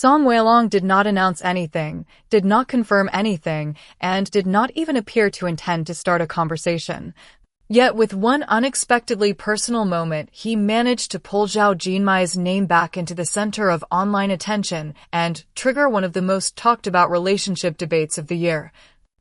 Song Weilong did not announce anything, did not confirm anything, and did not even appear to intend to start a conversation. Yet with one unexpectedly personal moment, he managed to pull Zhao Jinmai's name back into the center of online attention and trigger one of the most talked about relationship debates of the year.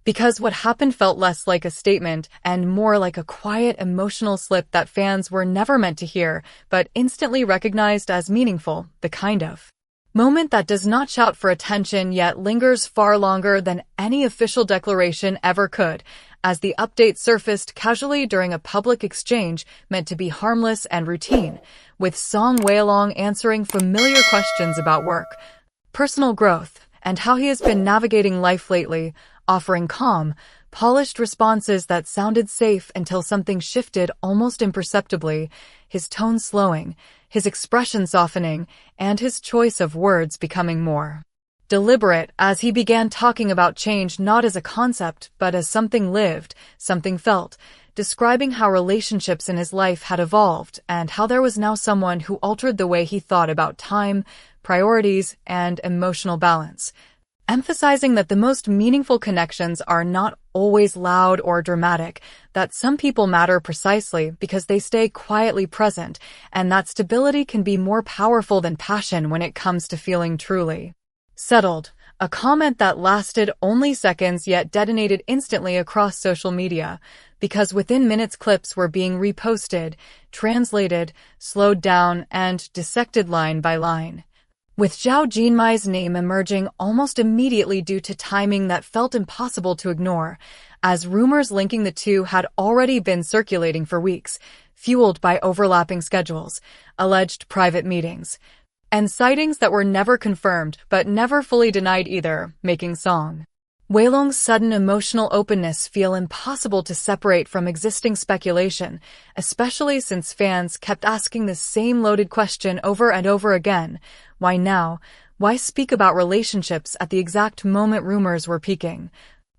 Because what happened felt less like a statement and more like a quiet emotional slip that fans were never meant to hear, but instantly recognized as meaningful, the kind of moment that does not shout for attention yet lingers far longer than any official declaration ever could, as the update surfaced casually during a public exchange meant to be harmless and routine, with Song Weilong answering familiar questions about work, personal growth, and how he has been navigating life lately, offering calm, polished responses that sounded safe until something shifted almost imperceptibly, his tone slowing, his expression softening, and his choice of words becoming more deliberate as he began talking about change not as a concept but as something lived, something felt, describing how relationships in his life had evolved and how there was now someone who altered the way he thought about time, priorities, and emotional balance, emphasizing that the most meaningful connections are not always loud or dramatic, that some people matter precisely because they stay quietly present, and that stability can be more powerful than passion when it comes to feeling truly settled, a comment that lasted only seconds yet detonated instantly across social media, because within minutes clips were being reposted, translated, slowed down, and dissected line by line, with Zhao Jinmai's name emerging almost immediately due to timing that felt impossible to ignore, as rumors linking the two had already been circulating for weeks, fueled by overlapping schedules, alleged private meetings, and sightings that were never confirmed but never fully denied either, making Song Weilong's sudden emotional openness feel impossible to separate from existing speculation, especially since fans kept asking the same loaded question over and over again: why now? Why speak about relationships at the exact moment rumors were peaking?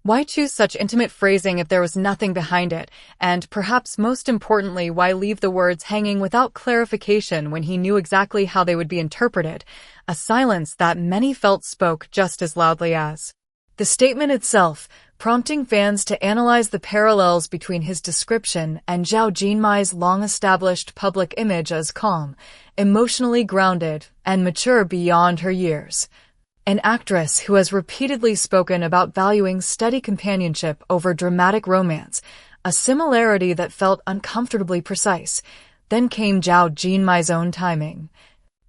Why choose such intimate phrasing if there was nothing behind it? And perhaps most importantly, why leave the words hanging without clarification when he knew exactly how they would be interpreted? A silence that many felt spoke just as loudly as the statement itself, prompting fans to analyze the parallels between his description and Zhao Jinmai's long-established public image as calm, emotionally grounded, and mature beyond her years. An actress who has repeatedly spoken about valuing steady companionship over dramatic romance, a similarity that felt uncomfortably precise. Then came Zhao Jinmai's own timing.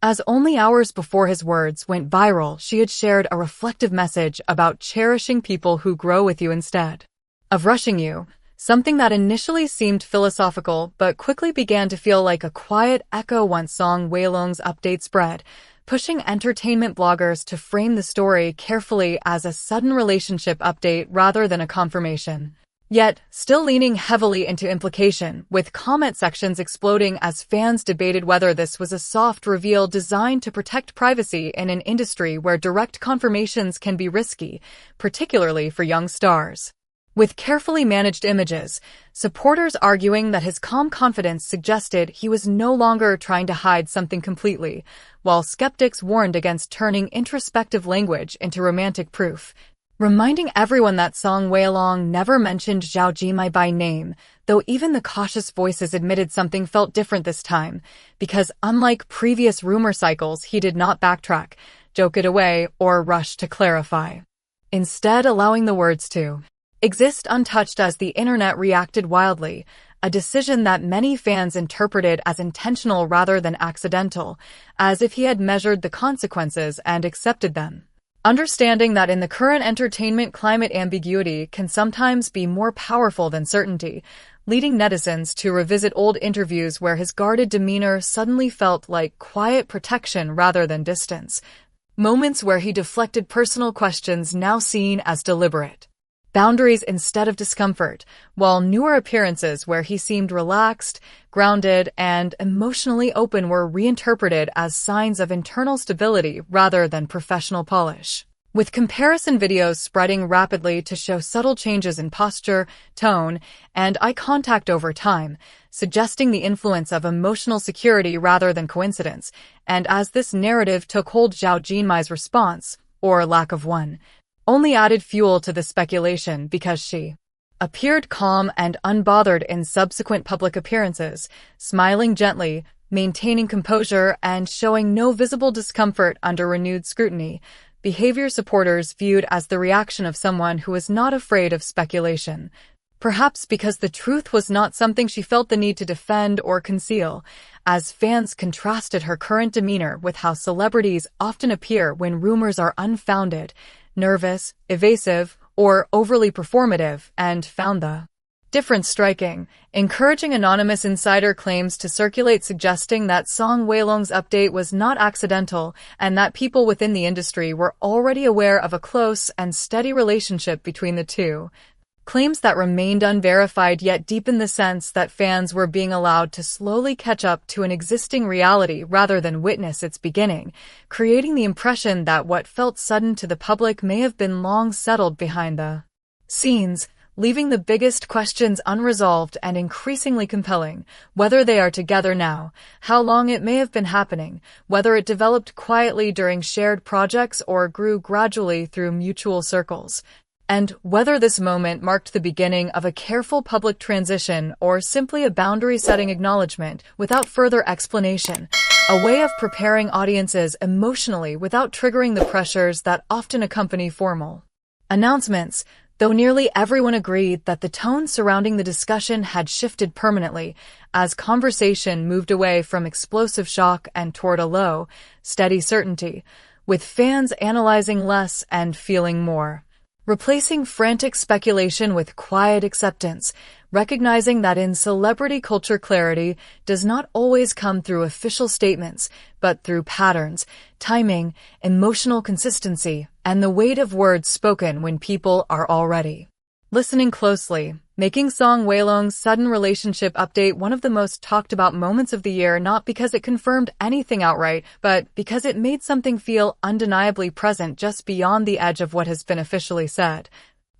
As only hours before his words went viral, she had shared a reflective message about cherishing people who grow with you instead of rushing you, something that initially seemed philosophical but quickly began to feel like a quiet echo once Song Weilong's update spread, pushing entertainment bloggers to frame the story carefully as a sudden relationship update rather than a confirmation. Yet, still leaning heavily into implication, with comment sections exploding as fans debated whether this was a soft reveal designed to protect privacy in an industry where direct confirmations can be risky, particularly for young stars. With carefully managed images, supporters arguing that his calm confidence suggested he was no longer trying to hide something completely, while skeptics warned against turning introspective language into romantic proof, reminding everyone that Song Weilong never mentioned Zhao Jinmai by name, though even the cautious voices admitted something felt different this time, because unlike previous rumor cycles, he did not backtrack, joke it away, or rush to clarify, instead allowing the words to exist untouched as the internet reacted wildly, a decision that many fans interpreted as intentional rather than accidental, as if he had measured the consequences and accepted them. Understanding that in the current entertainment climate, ambiguity can sometimes be more powerful than certainty, leading netizens to revisit old interviews where his guarded demeanor suddenly felt like quiet protection rather than distance, moments where he deflected personal questions now seen as deliberate boundaries instead of discomfort, while newer appearances where he seemed relaxed, grounded, and emotionally open were reinterpreted as signs of internal stability rather than professional polish. with comparison videos spreading rapidly to show subtle changes in posture, tone, and eye contact over time, suggesting the influence of emotional security rather than coincidence. And as this narrative took hold, Zhao Jinmai's response, or lack of one, only added fuel to the speculation because she appeared calm and unbothered in subsequent public appearances, smiling gently, maintaining composure, and showing no visible discomfort under renewed scrutiny. Behavior supporters viewed as the reaction of someone who was not afraid of speculation. Perhaps because the truth was not something she felt the need to defend or conceal, as fans contrasted her current demeanor with how celebrities often appear when rumors are unfounded, nervous, evasive, or overly performative, and found the difference striking, encouraging anonymous insider claims to circulate suggesting that Song Weilong's update was not accidental and that people within the industry were already aware of a close and steady relationship between the two. Claims that remained unverified yet deepened the sense that fans were being allowed to slowly catch up to an existing reality rather than witness its beginning, creating the impression that what felt sudden to the public may have been long settled behind the scenes, leaving the biggest questions unresolved and increasingly compelling: whether they are together now, how long it may have been happening, whether it developed quietly during shared projects or grew gradually through mutual circles, and whether this moment marked the beginning of a careful public transition or simply a boundary-setting acknowledgement without further explanation, a way of preparing audiences emotionally without triggering the pressures that often accompany formal announcements. Though nearly everyone agreed that the tone surrounding the discussion had shifted permanently as conversation moved away from explosive shock and toward a low, steady certainty, with fans analyzing less and feeling more, replacing frantic speculation with quiet acceptance, recognizing that in celebrity culture clarity does not always come through official statements, but through patterns, timing, emotional consistency, and the weight of words spoken when people are already listening closely, making Song Weilong's sudden relationship update one of the most talked about moments of the year, not because it confirmed anything outright, but because it made something feel undeniably present just beyond the edge of what has been officially said,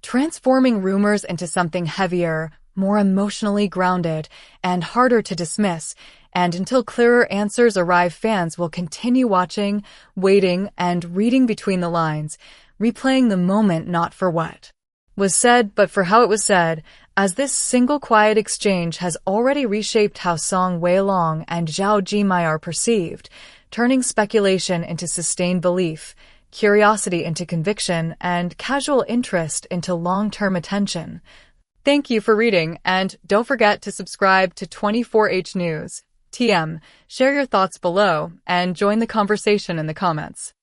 transforming rumors into something heavier, more emotionally grounded, and harder to dismiss. And until clearer answers arrive, fans will continue watching, waiting, and reading between the lines, replaying the moment not for what was said, but for how it was said, as this single quiet exchange has already reshaped how Song Weilong and Zhao Jinmai are perceived, turning speculation into sustained belief, curiosity into conviction, and casual interest into long-term attention. Thank you for reading, and don't forget to subscribe to 24H News. TM, share your thoughts below, and join the conversation in the comments.